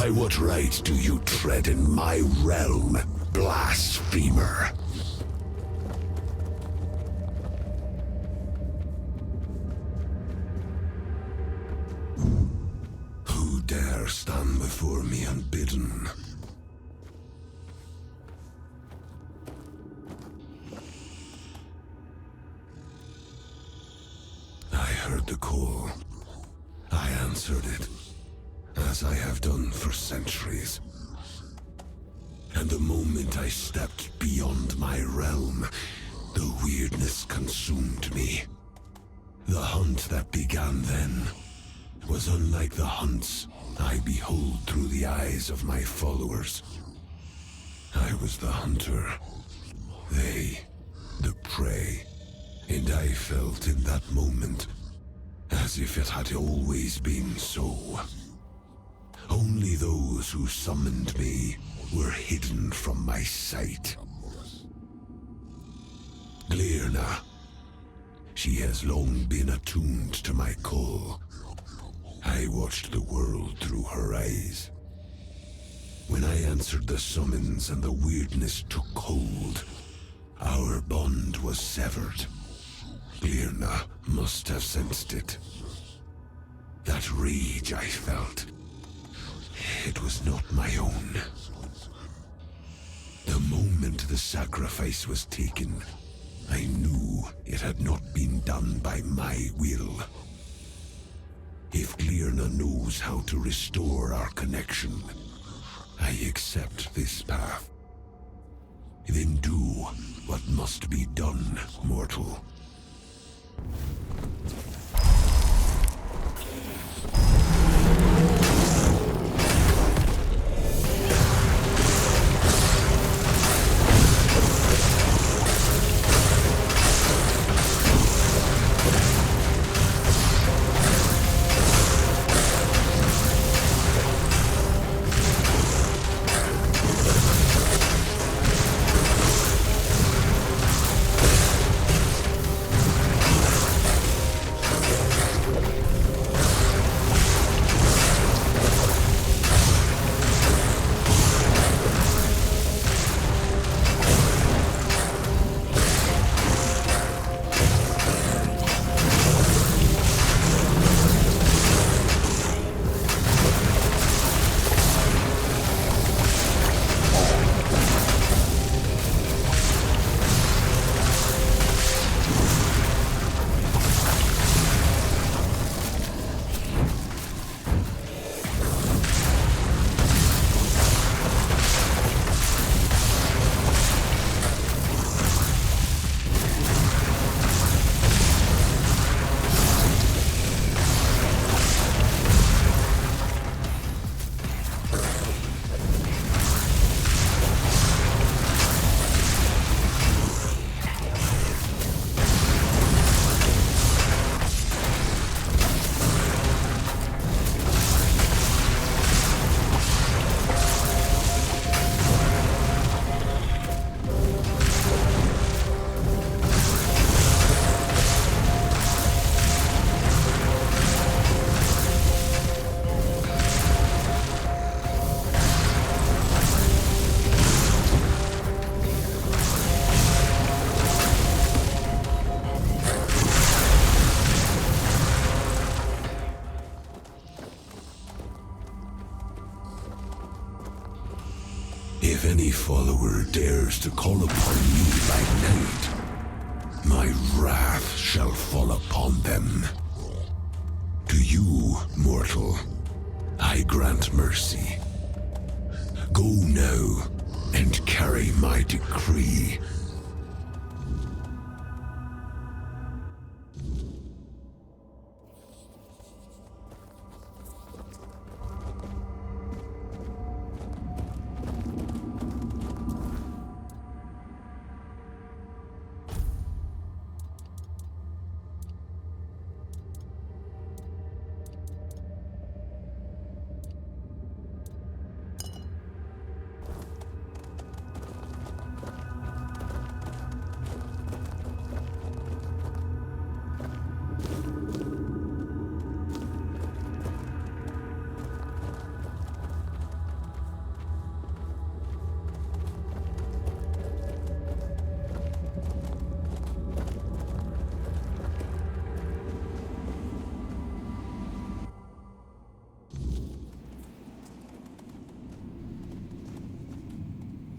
By what right do you tread in my realm, blasphemer? Who dare stand before me unbidden? I heard the call. I answered it, as I have done for centuries. And the moment I stepped beyond my realm, the weirdness consumed me. The hunt that began then was unlike the hunts I behold through the eyes of my followers. I was the hunter, they the prey, and I felt in that moment as if it had always been so. Only those who summoned me were hidden from my sight. Glirna. She has long been attuned to my call. I watched the world through her eyes. When I answered the summons and the weirdness took hold, our bond was severed. Glirna must have sensed it. That rage I felt, it was not my own. The moment the sacrifice was taken, I knew it had not been done by my will. If Glirna knows how to restore our connection, I accept this path. Then do what must be done, mortal. If any follower dares to call upon me by night, my wrath shall fall upon them. To you, mortal, I grant mercy. Go now and carry my decree.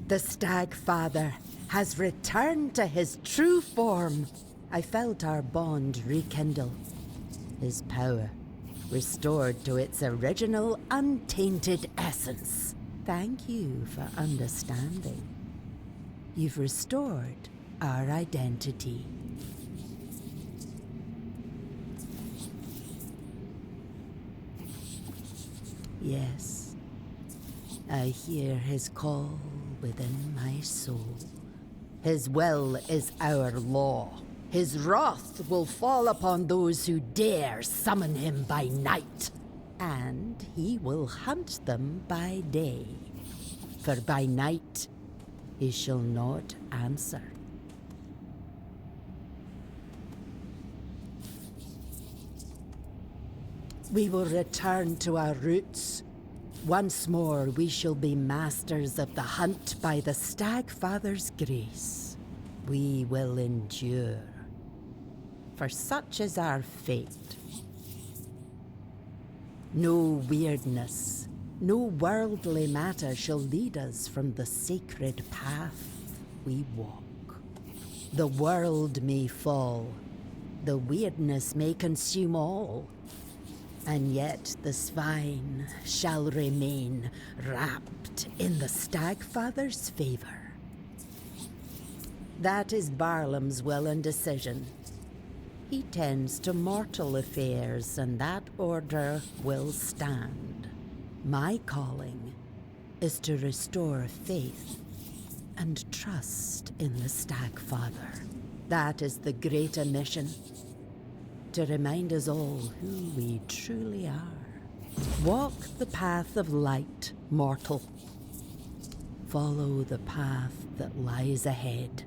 The Stag Father has returned to his true form. I felt our bond rekindle. His power restored to its original untainted essence. Thank you for understanding. You've restored our identity. Yes, I hear his call within my soul. His will is our law. His wrath will fall upon those who dare summon him by night. And he will hunt them by day. For by night he shall not answer. We will return to our roots. Once more we shall be masters of the hunt by the Stag Father's grace. We will endure. For such is our fate. No weirdness, no worldly matter shall lead us from the sacred path we walk. The world may fall, the weirdness may consume all, and yet the swine shall remain wrapped in the Stag Father's favor. That is Barlam's will and decision. He tends to mortal affairs, and that order will stand. My calling is to restore faith and trust in the Stag Father. That is the greater mission, to remind us all who we truly are. Walk the path of light, mortal. Follow the path that lies ahead.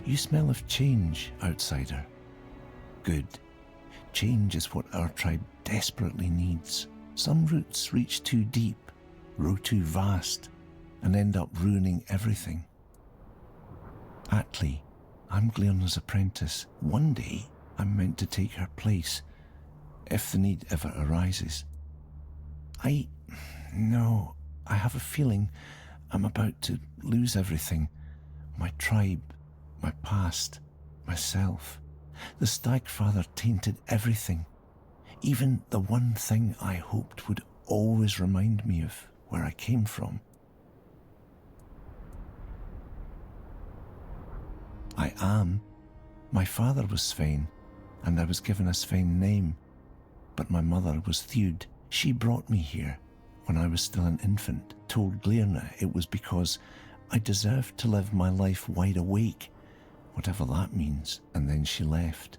You smell of change, outsider. Good. Change is what our tribe desperately needs. Some roots reach too deep, grow too vast, and end up ruining everything. Atlee, I'm Glearna's apprentice. One day, I'm meant to take her place, if the need ever arises. No, I have a feeling I'm about to lose everything. My tribe, my past, myself. The Stagfather tainted everything. Even the one thing I hoped would always remind me of where I came from. I am. My father was Svein, and I was given a Svein name. But my mother was Thewd. She brought me here when I was still an infant, told Glearna it was because I deserved to live my life wide awake, whatever that means, and then she left.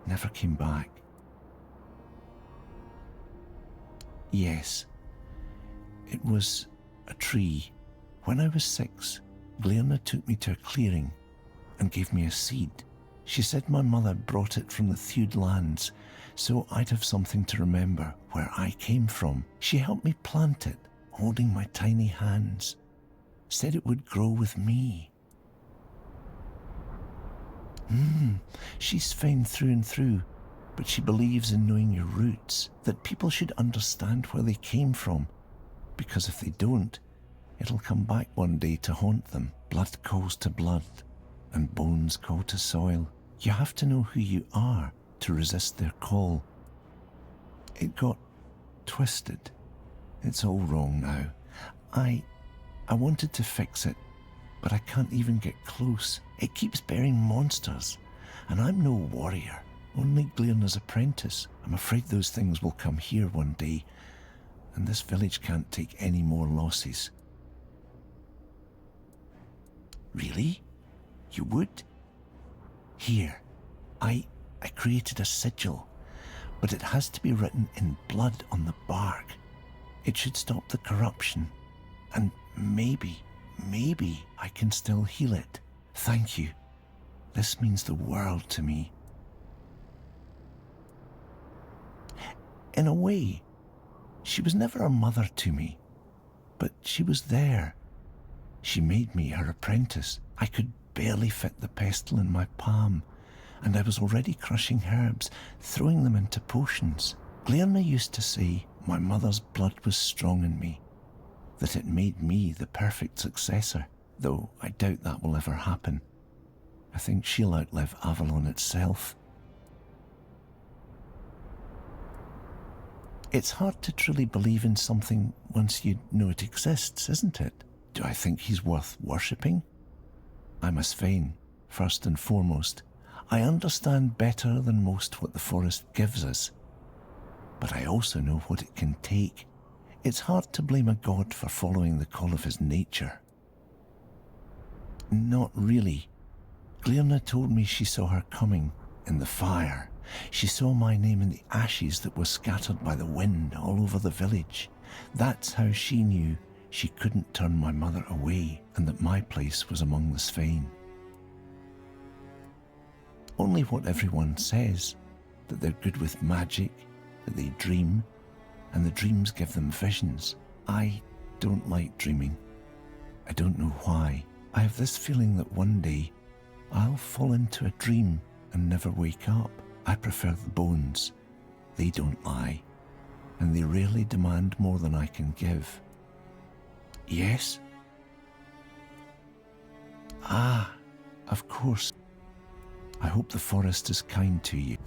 Never came back. Yes, it was a tree. When I was 6, Glearna took me to a clearing and gave me a seed. She said my mother brought it from the Thewd lands, so I'd have something to remember where I came from. She helped me plant it, holding my tiny hands. Said it would grow with me. She's Svein through and through, but she believes in knowing your roots, that people should understand where they came from, because if they don't, it'll come back one day to haunt them. Blood calls to blood, and bones call to soil. You have to know who you are to resist their call. It got twisted. It's all wrong now. I wanted to fix it, but I can't even get close. It keeps bearing monsters, and I'm no warrior, only Glearna's apprentice. I'm afraid those things will come here one day, and this village can't take any more losses. Really? You would? Here, I created a sigil, but it has to be written in blood on the bark. It should stop the corruption, and maybe I can still heal it. Thank you. This means the world to me. In a way, she was never a mother to me, but she was there. She made me her apprentice. I could barely fit the pestle in my palm, and I was already crushing herbs, throwing them into potions. Glearna used to say my mother's blood was strong in me, that it made me the perfect successor, though I doubt that will ever happen. I think she'll outlive Avalon itself. It's hard to truly believe in something once you know it exists, isn't it? Do I think he's worth worshipping? I'm a Svein, first and foremost. I understand better than most what the forest gives us, but I also know what it can take. It's hard to blame a god for following the call of his nature. Not really. Glearna told me she saw her coming in the fire. She saw my name in the ashes that were scattered by the wind all over the village. That's how she knew she couldn't turn my mother away, and that my place was among the Svein. Only what everyone says, that they're good with magic, that they dream, and the dreams give them visions. I don't like dreaming. I don't know why. I have this feeling that one day I'll fall into a dream and never wake up. I prefer the bones. They don't lie, and they rarely demand more than I can give. Yes? Ah, of course. I hope the forest is kind to you.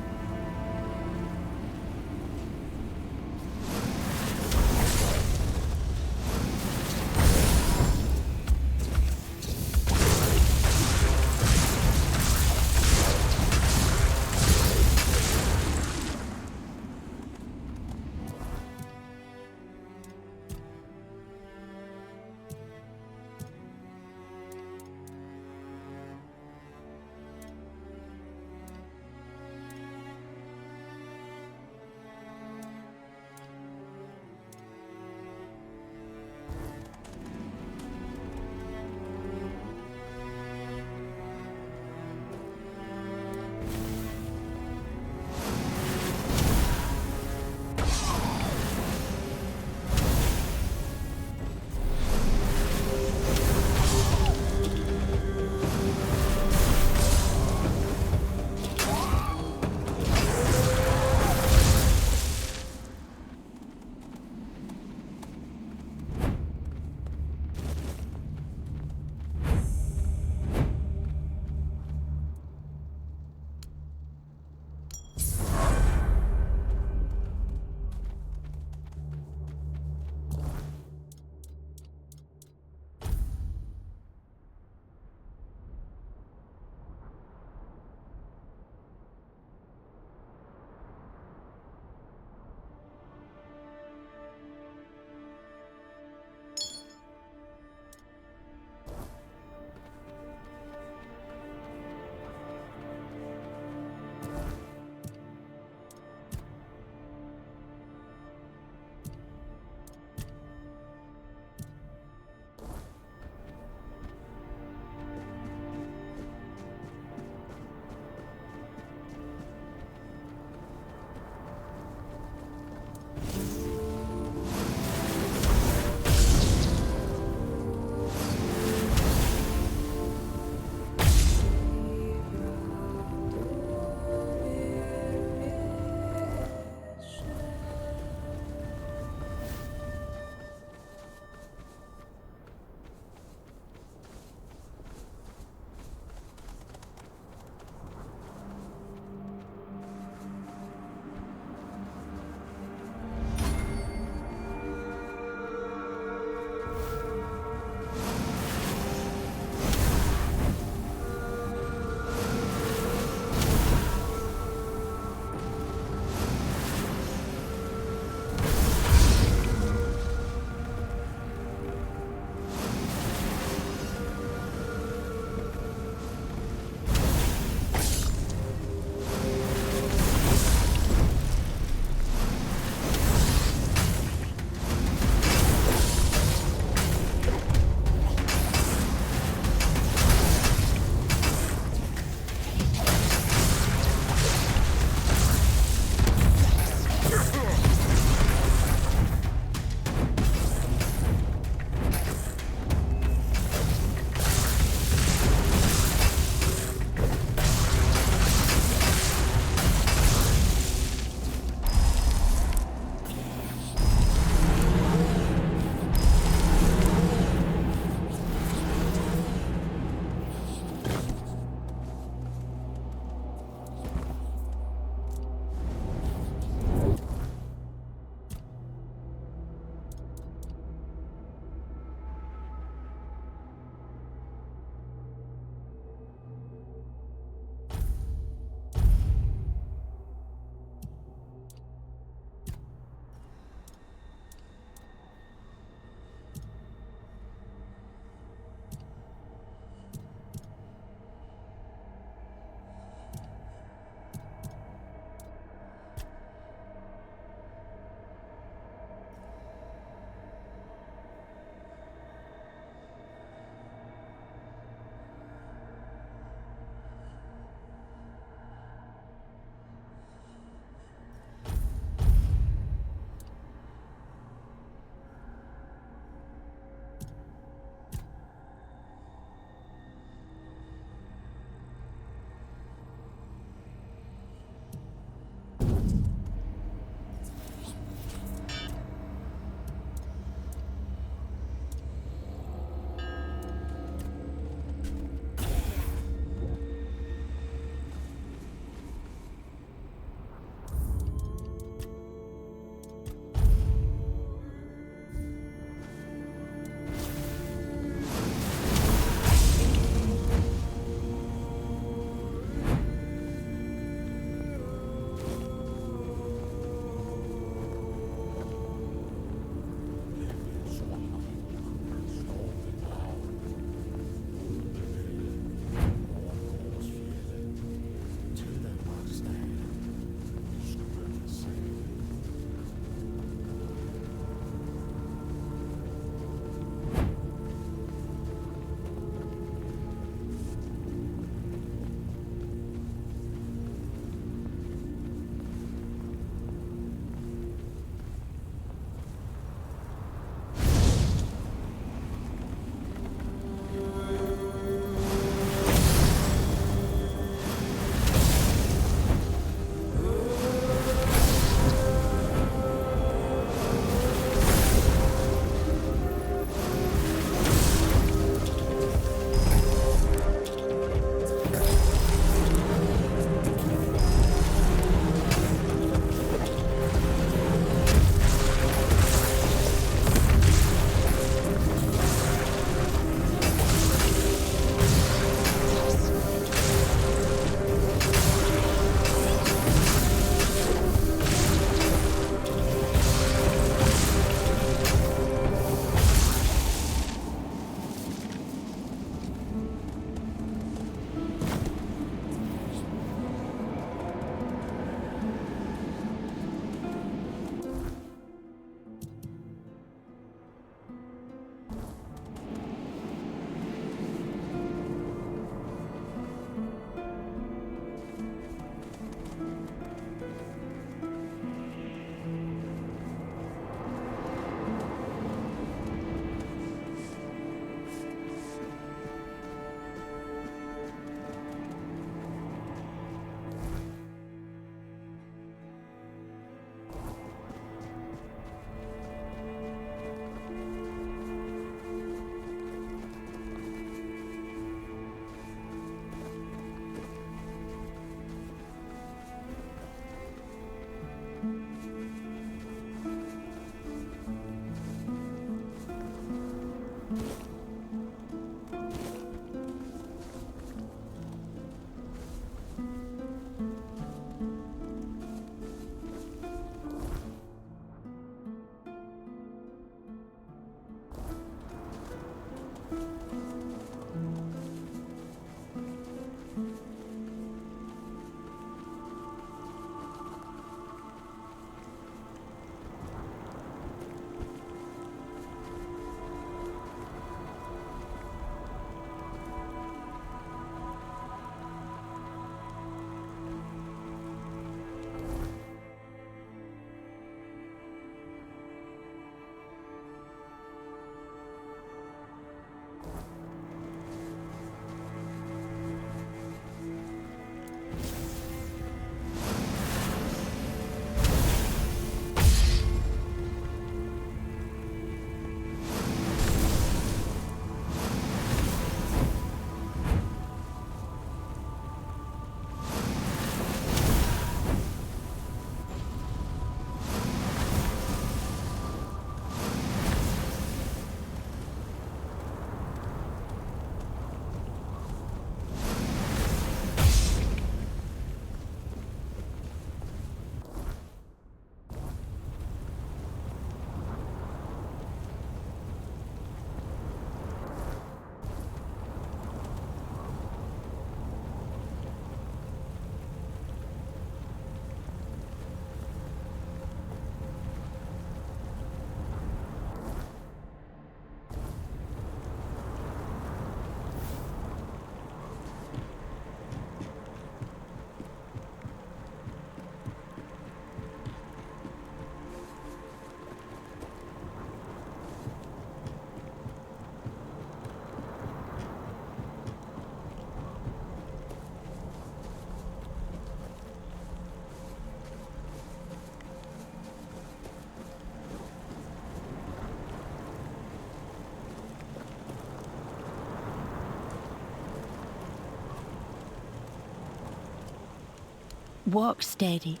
Walk steady.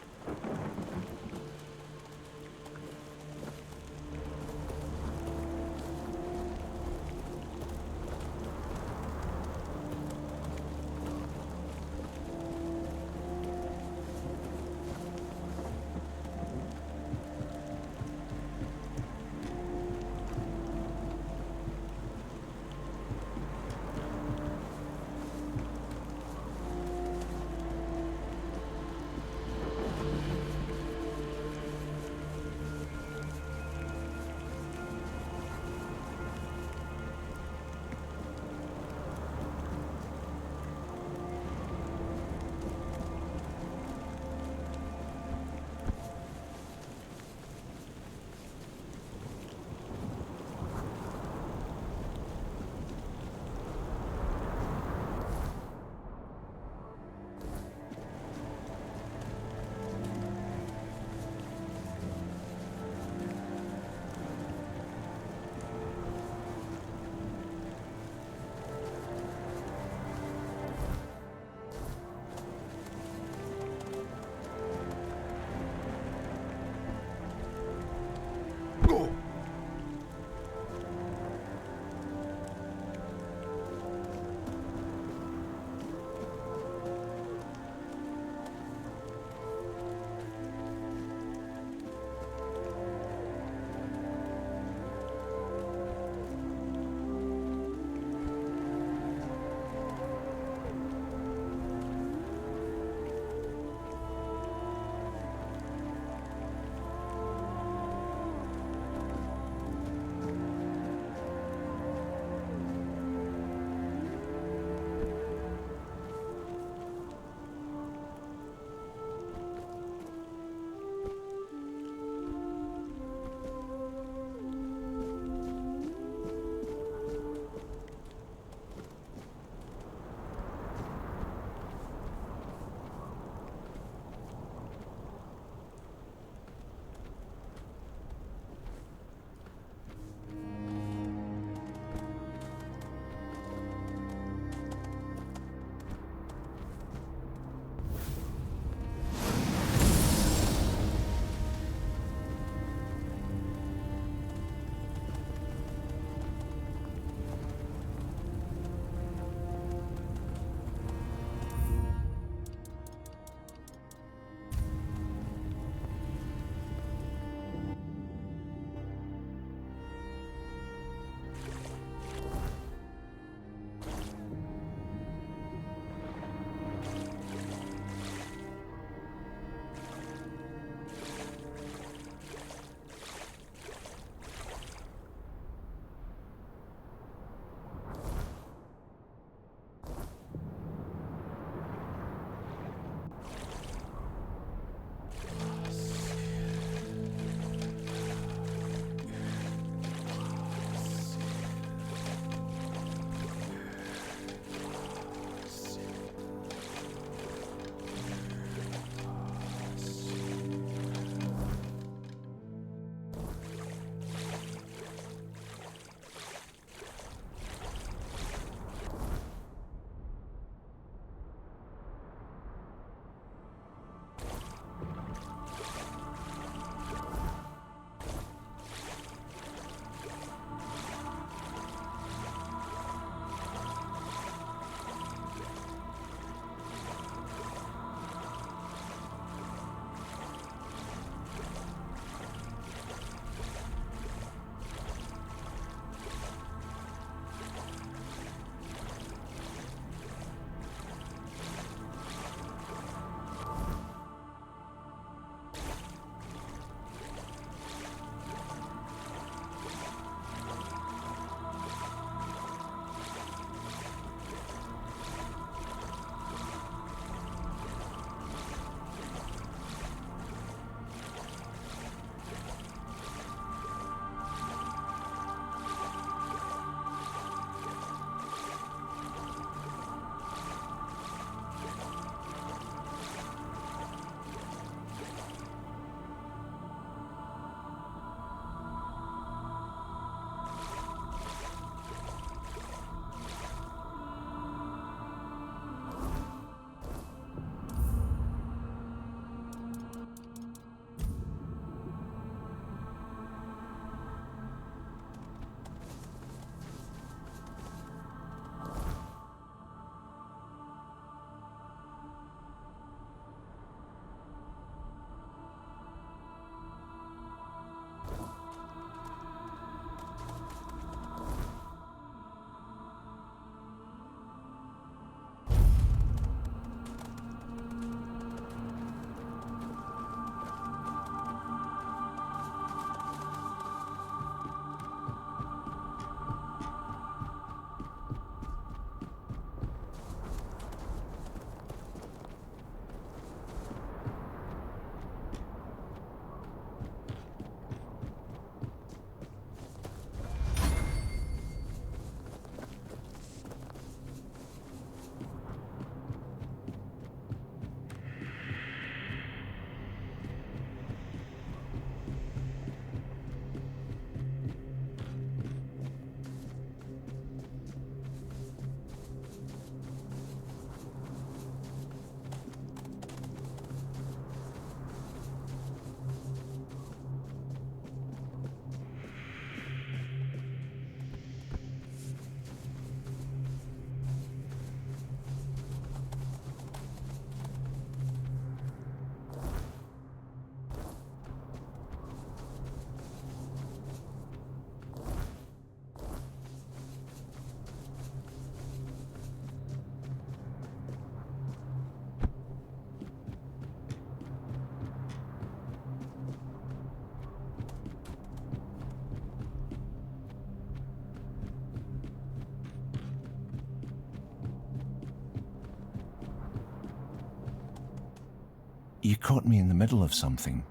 You caught me in the middle of something,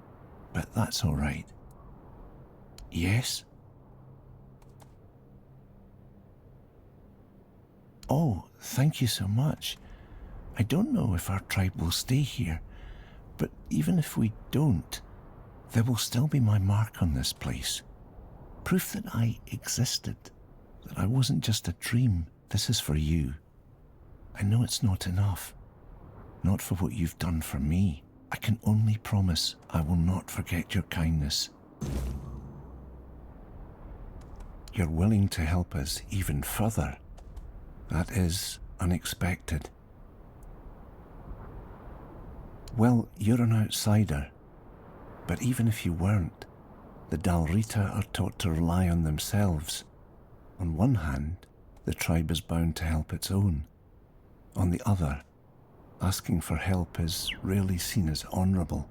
but that's all right. Yes? Oh, thank you so much. I don't know if our tribe will stay here, but even if we don't, there will still be my mark on this place. Proof that I existed, that I wasn't just a dream. This is for you. I know it's not enough. Not for what you've done for me. I can only promise I will not forget your kindness. You're willing to help us even further. That is unexpected. Well, you're an outsider, but even if you weren't, the Dalrita are taught to rely on themselves. On one hand, the tribe is bound to help its own. On the other, asking for help is rarely seen as honourable.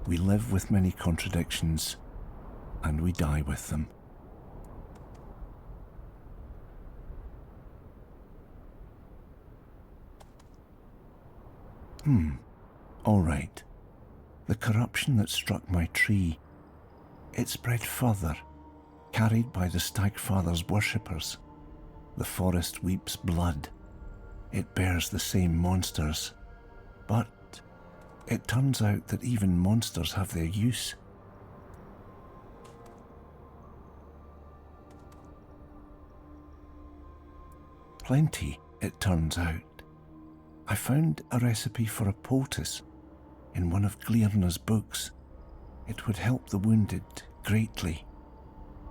We live with many contradictions, and we die with them. All right. The corruption that struck my tree, it spread further, carried by the Stagfather's worshippers. The forest weeps blood. It bears the same monsters. But it turns out that even monsters have their use. Plenty, it turns out. I found a recipe for a poultice in one of Glirna's books. It would help the wounded greatly,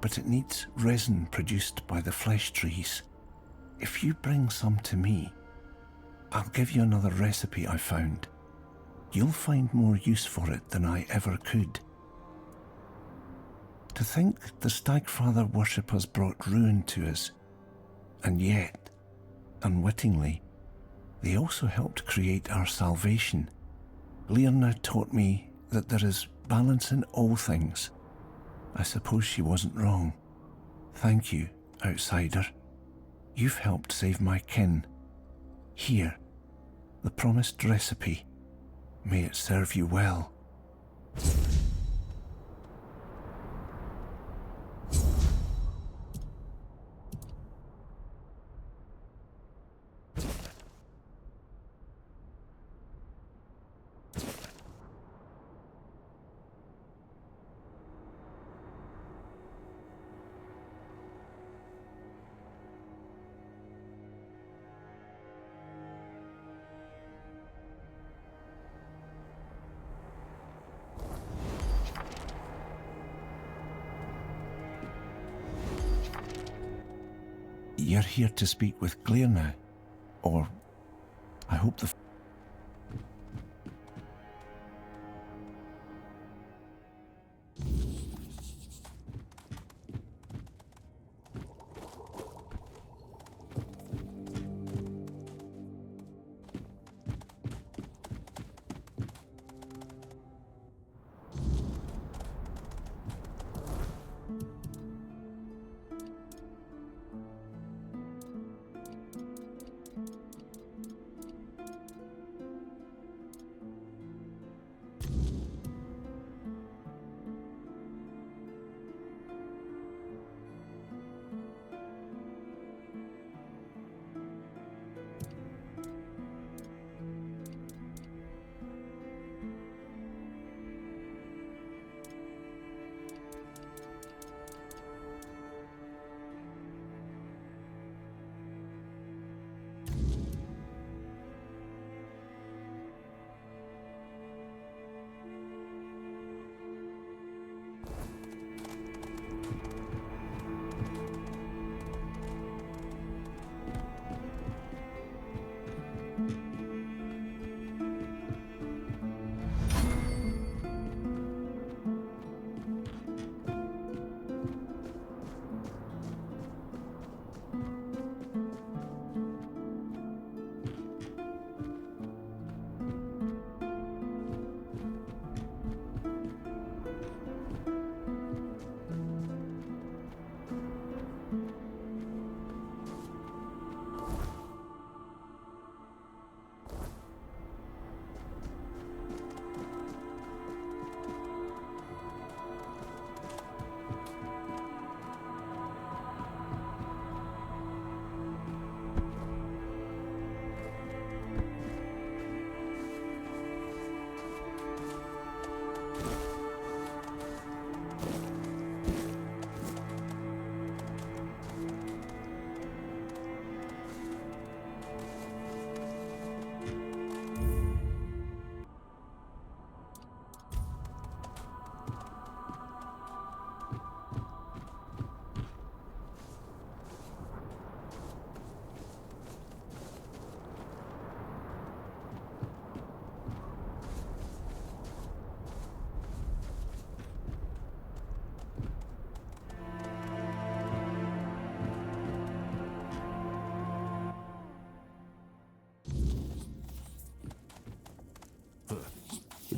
but it needs resin produced by the flesh trees. If you bring some to me, I'll give you another recipe I found. You'll find more use for it than I ever could. To think the Stagfather worshippers brought ruin to us, and yet, unwittingly, they also helped create our salvation. Glirna taught me that there is balance in all things. I suppose she wasn't wrong. Thank you, outsider. You've helped save my kin. Here, the promised recipe. May it serve you well. You're here to speak with Glirna, or I hope the...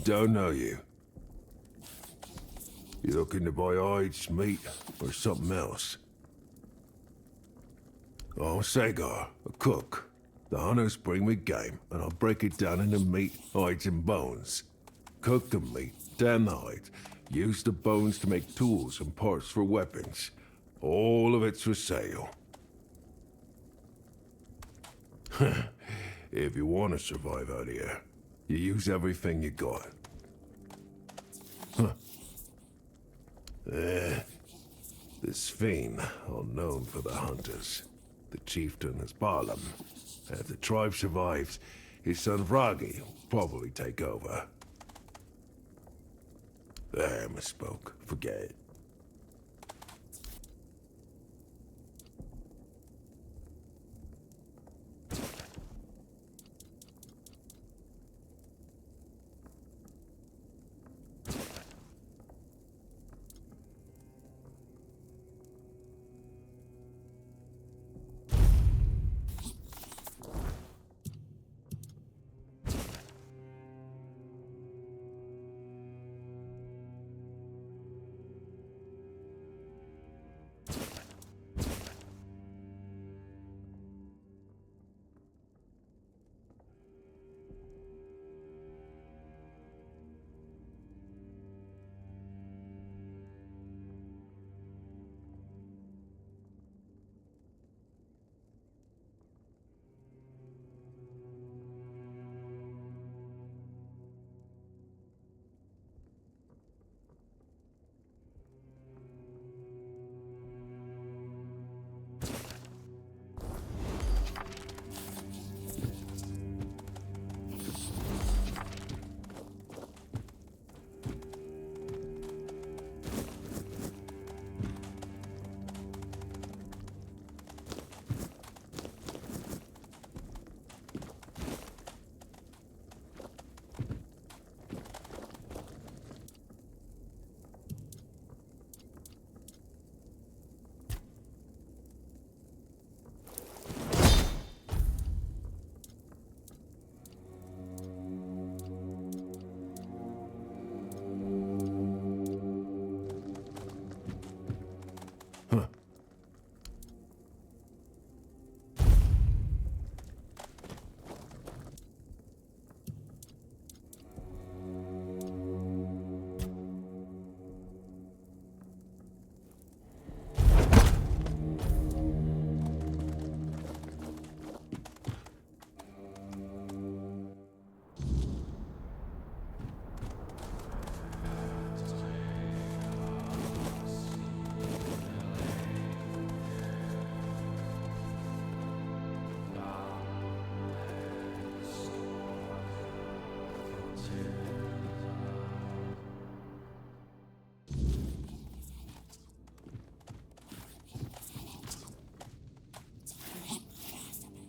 don't know you. You looking to buy hides, meat, or something else? Oh, Sagar, a cook. The hunters bring me game, and I'll break it down into meat, hides, and bones. Cook the meat, tan the hides, use the bones to make tools and parts for weapons. All of it's for sale. If you want to survive out here, you use everything you got. This fiend, unknown for the hunters. The chieftain is Barlam. If the tribe survives, his son Vragi will probably take over. I misspoke. Forget it.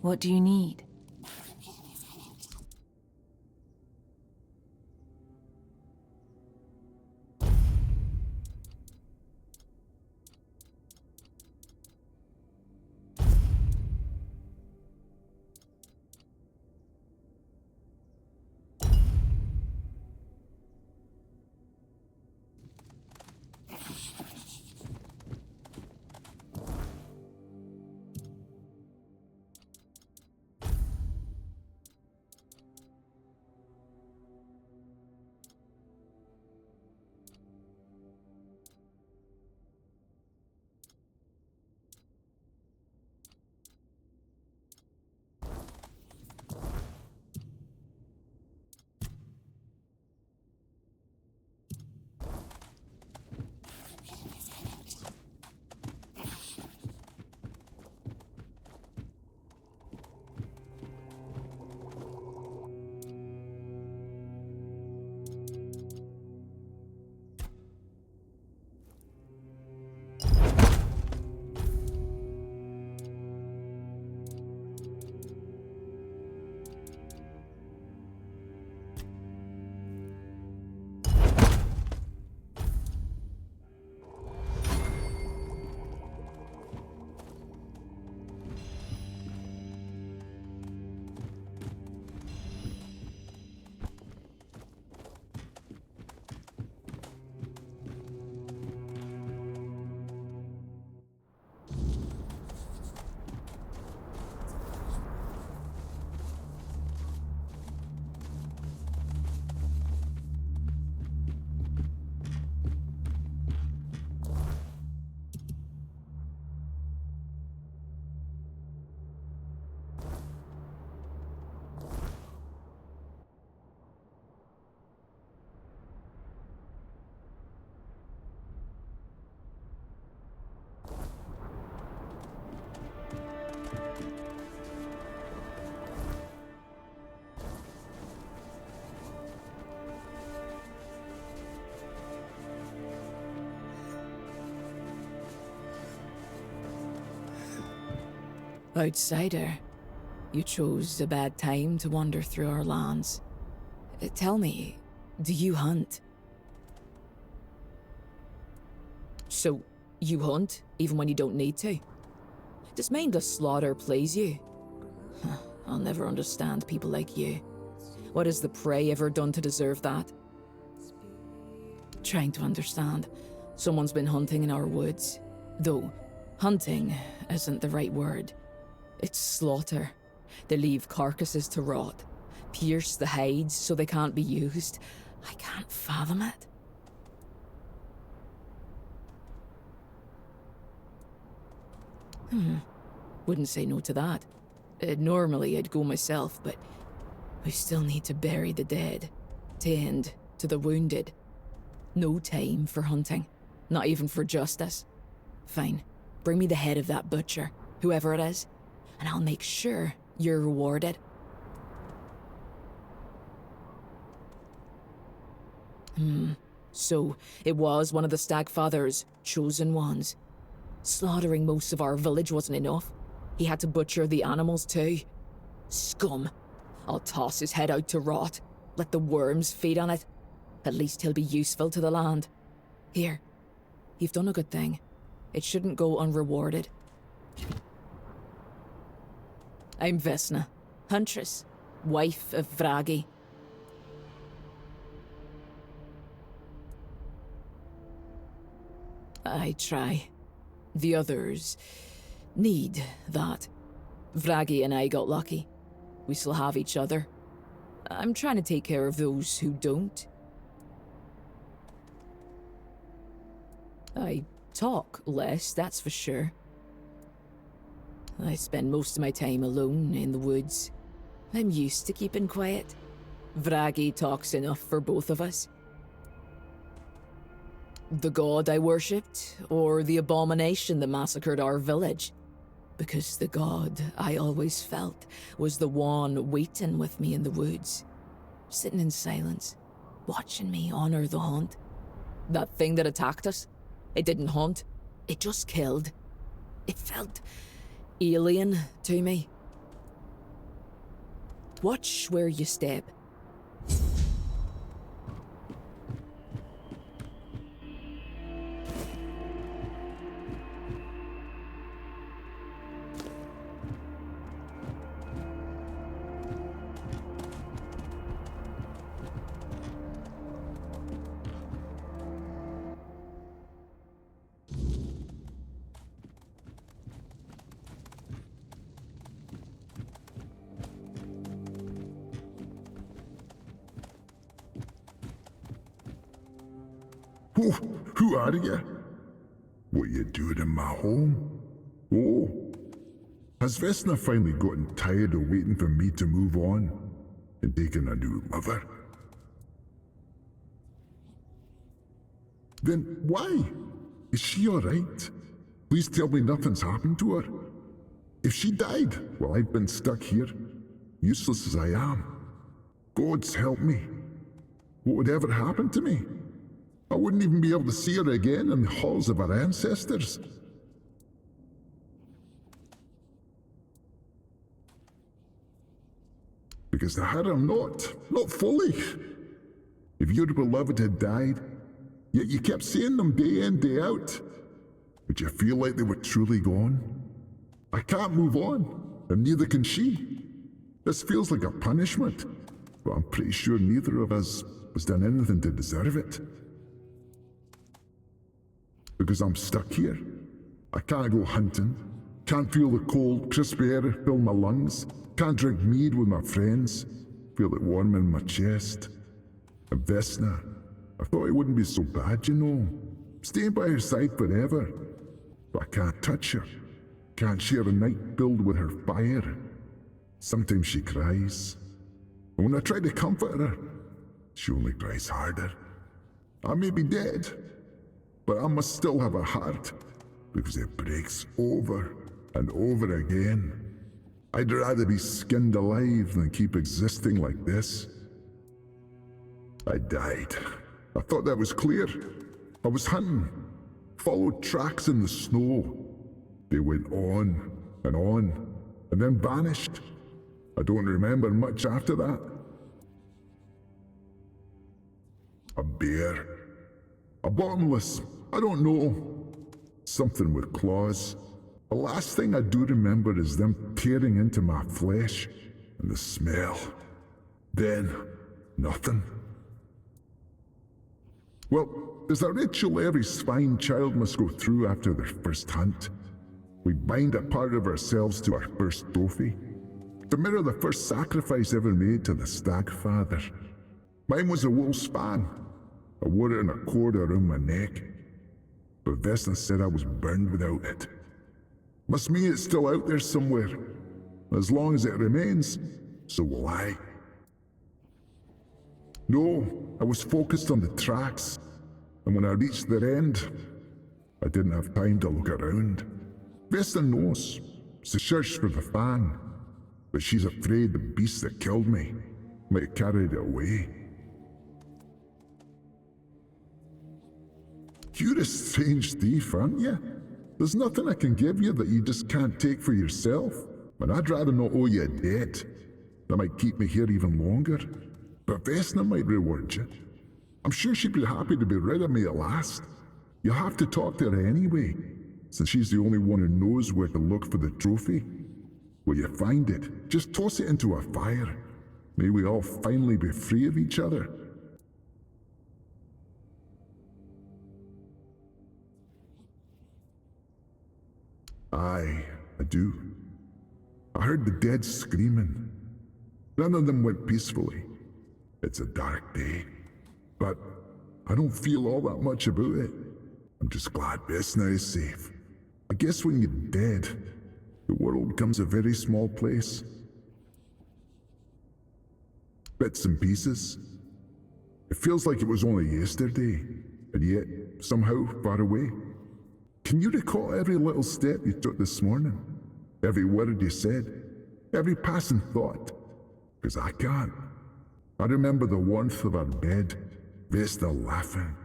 What do you need? Outsider, you chose a bad time to wander through our lands. Tell me, do you hunt? So, you hunt, even when you don't need to? Does mindless slaughter please you? I'll never understand people like you. What has the prey ever done to deserve that? Trying to understand. Someone's been hunting in our woods. Though, hunting isn't the right word. It's slaughter. They leave carcasses to rot, pierce the hides so they can't be used. I can't fathom it. Wouldn't say no to that. Normally I'd go myself, but we still need to bury the dead, tend to the wounded. No time for hunting, not even for justice. Fine, bring me the head of that butcher, whoever it is, and I'll make sure you're rewarded. So it was one of the Stagfather's chosen ones. Slaughtering most of our village wasn't enough. He had to butcher the animals too. Scum. I'll toss his head out to rot. Let the worms feed on it. At least he'll be useful to the land. Here, you've done a good thing. It shouldn't go unrewarded. I'm Vesna, huntress, wife of Vragi. I try. The others need that. Vragi and I got lucky. We still have each other. I'm trying to take care of those who don't. I talk less, that's for sure. I spend most of my time alone in the woods. I'm used to keeping quiet. Vragi talks enough for both of us. The god I worshipped, or the abomination that massacred our village? Because the god I always felt was the one waiting with me in the woods, sitting in silence, watching me honor the hunt. That thing that attacked us, it didn't hunt, it just killed. It felt alien to me. Watch where you step. Oh, who are you? What you doing in my home? Oh, has Vesna finally gotten tired of waiting for me to move on and taking a new lover? Then why? Is she alright? Please tell me nothing's happened to her. If she died while I've been stuck here, useless as I am, Gods help me. What would ever happen to me? I wouldn't even be able to see her again in the halls of our ancestors. Because had I not fully. If your beloved had died, yet you kept seeing them day in, day out, would you feel like they were truly gone? I can't move on, and neither can she. This feels like a punishment, but I'm pretty sure neither of us has done anything to deserve it. Because I'm stuck here. I can't go hunting, can't feel the cold, crisp air fill my lungs, can't drink mead with my friends, feel it warm in my chest. And Vesna, I thought it wouldn't be so bad, you know, staying by her side forever. But I can't touch her, can't share a night filled with her fire. Sometimes she cries, and when I try to comfort her, she only cries harder. I may be dead, but I must still have a heart, because it breaks over and over again. I'd rather be skinned alive than keep existing like this. I died. I thought that was clear. I was hunting, followed tracks in the snow. They went on and on, and then vanished. I don't remember much after that. A bear. A bottomless, I don't know. Something with claws. The last thing I do remember is them tearing into my flesh and the smell. Then, nothing. Well, there's a ritual every swine child must go through after their first hunt. We bind a part of ourselves to our first trophy, to mirror the first sacrifice ever made to the stag father. Mine was a wolf's fan. I wore it in a cord around my neck, but Vesna said I was burned without it. Must mean it's still out there somewhere. As long as it remains, so will I. No, I was focused on the tracks, and when I reached their end, I didn't have time to look around. Vesna knows. She searched for the fan, but she's afraid the beast that killed me might have carried it away. You're a strange thief, aren't you? There's nothing I can give you that you just can't take for yourself. And I'd rather not owe you a debt. That might keep me here even longer. But Vesna might reward you. I'm sure she'd be happy to be rid of me at last. You'll have to talk to her anyway, since she's the only one who knows where to look for the trophy. When you find it, just toss it into a fire. May we all finally be free of each other. Aye, I do. I heard the dead screaming. None of them went peacefully. It's a dark day, but I don't feel all that much about it. I'm just glad Vesna is safe. I guess when you're dead, the world becomes a very small place. Bits and pieces. It feels like it was only yesterday, and yet somehow far away. Can you recall every little step you took this morning? Every word you said? Every passing thought? Because I can't. I remember the warmth of our bed, Vesna laughing,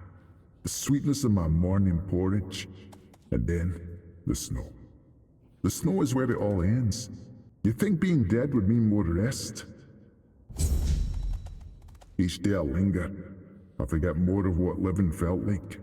the sweetness of my morning porridge, and then the snow. The snow is where it all ends. You think being dead would mean more rest? Each day I linger, I forget more of what living felt like.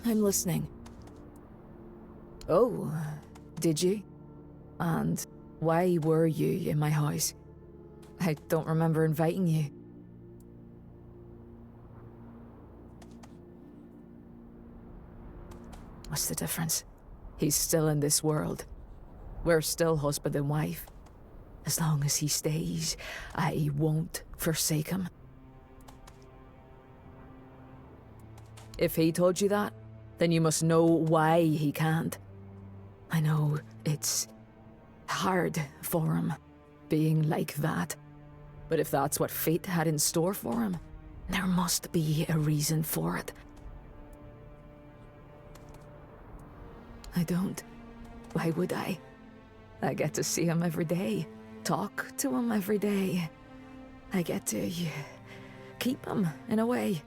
I'm listening. Oh, did you? And why were you in my house? I don't remember inviting you. What's the difference? He's still in this world. We're still husband and wife. As long as he stays, I won't forsake him. If he told you that, then you must know why he can't. I know it's hard for him, being like that. But if that's what fate had in store for him, there must be a reason for it. I don't. Why would I? I get to see him every day, talk to him every day. I get to keep him, in a way.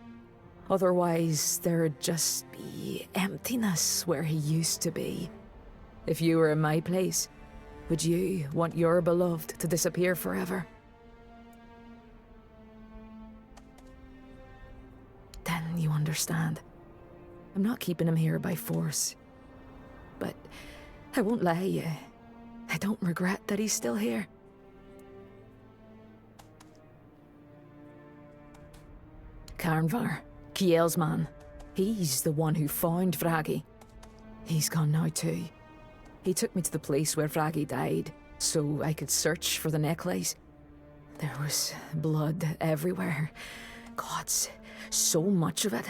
Otherwise, there'd just be emptiness where he used to be. If you were in my place, would you want your beloved to disappear forever? Then you understand. I'm not keeping him here by force. But I won't lie you. I don't regret that he's still here. Carnvar, Kiel's man. He's the one who found Vragi. He's gone now too. He took me to the place where Vragi died, so I could search for the necklace. There was blood everywhere. Gods, so much of it.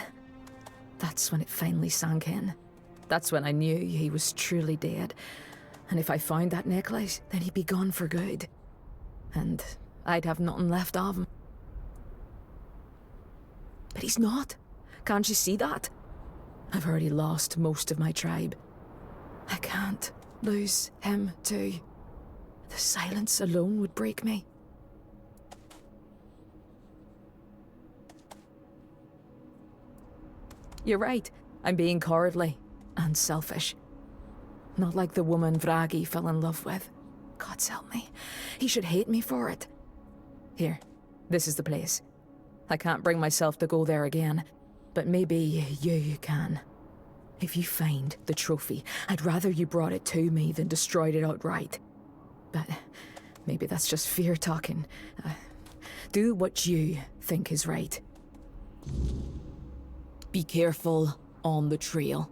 That's when it finally sank in. That's when I knew he was truly dead. And if I found that necklace, then he'd be gone for good. And I'd have nothing left of him. But he's not. Can't you see that? I've already lost most of my tribe. I can't lose him too. The silence alone would break me. You're right. I'm being cowardly and selfish. Not like the woman Vragi fell in love with. God help me. He should hate me for it. Here, this is the place. I can't bring myself to go there again, but maybe you can. If you find the trophy, I'd rather you brought it to me than destroyed it outright. But maybe that's just fear talking. Do what you think is right. Be careful on the trail.